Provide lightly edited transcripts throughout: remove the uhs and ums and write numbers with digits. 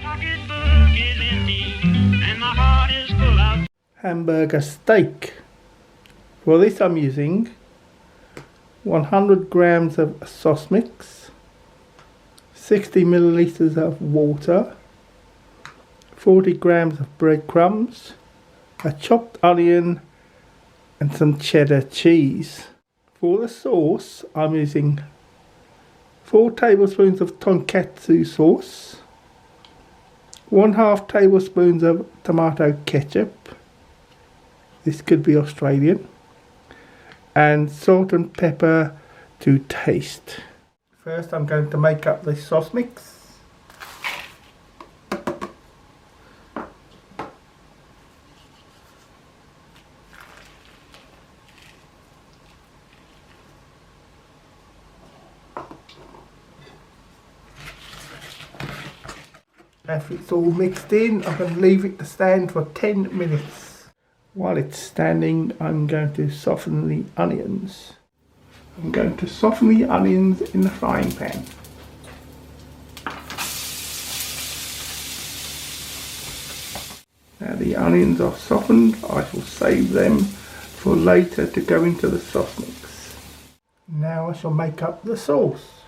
pocketbook is empty and my heart is full of Hamburger steak. For this I'm using 100 grams of Sosmix, 60 milliliters of water, 40 grams of breadcrumbs, a chopped onion and some cheddar cheese. For the sauce I'm using 4 tablespoons of Tonkatsu sauce, 1/2 tablespoons of tomato ketchup, this could be Australian, and salt and pepper to taste. First I'm going to make up the sauce mix. After it's all mixed in, I'm going to leave it to stand for 10 minutes. While it's standing, I'm going to soften the onions. I'm going to soften the onions in the frying pan. Now the onions are softened, I shall save them for later to go into the sauce mix. Now I shall make up the sauce.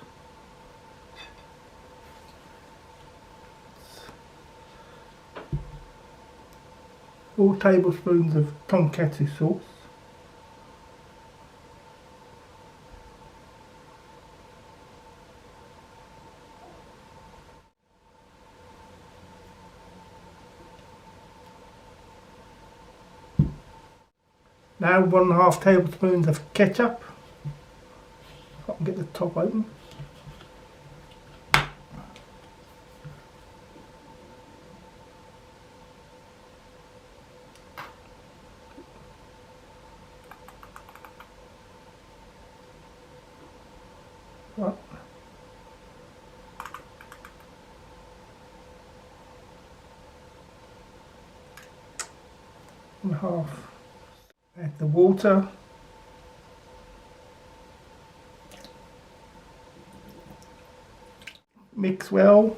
4 tablespoons of tonkatsu sauce, now 1/2 tablespoons of ketchup, if I can get the top open. Right. And half. Add the water. Mix well.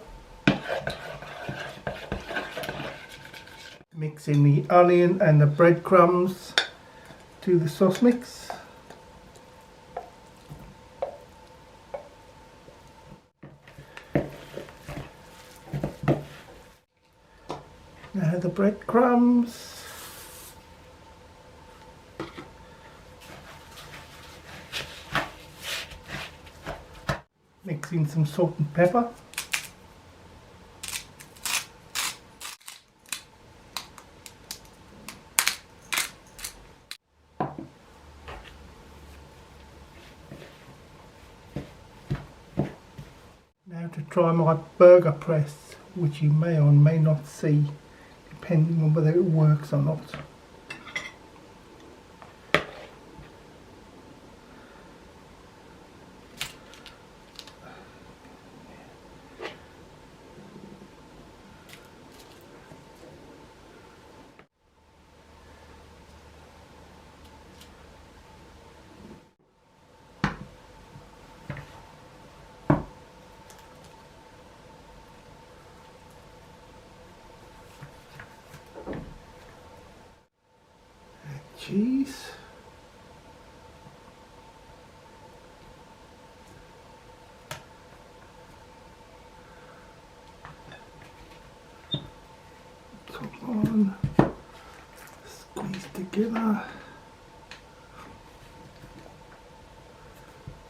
Mix in the onion and the breadcrumbs to the sauce mix. Now the breadcrumbs, mix in some salt and pepper, now to try my burger press, which you may or may not see depending on whether it works or not. Cheese. Top on. Squeeze together.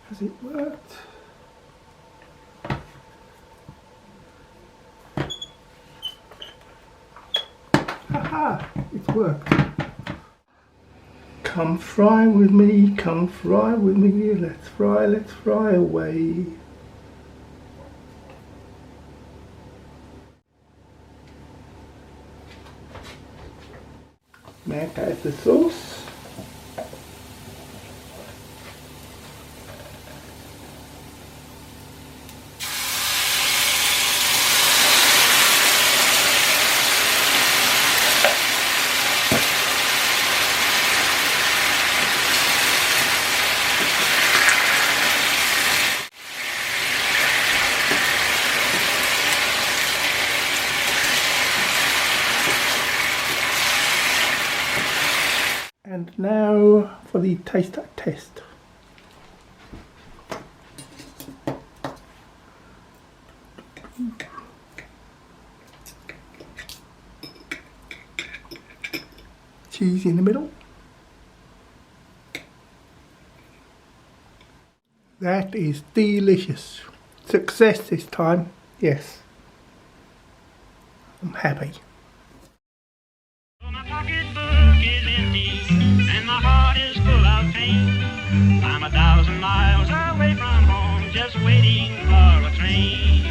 Has it worked? Haha! It's worked. Come fry with me, come fry with me, let's fry away. Now there's the sauce. Now for the taste test. Cheese in the middle. That is delicious. Success this time, yes. I'm happy. Well, my pocketbook is empty and my heart is full of pain. I'm 1,000 miles away from home, just waiting for a train.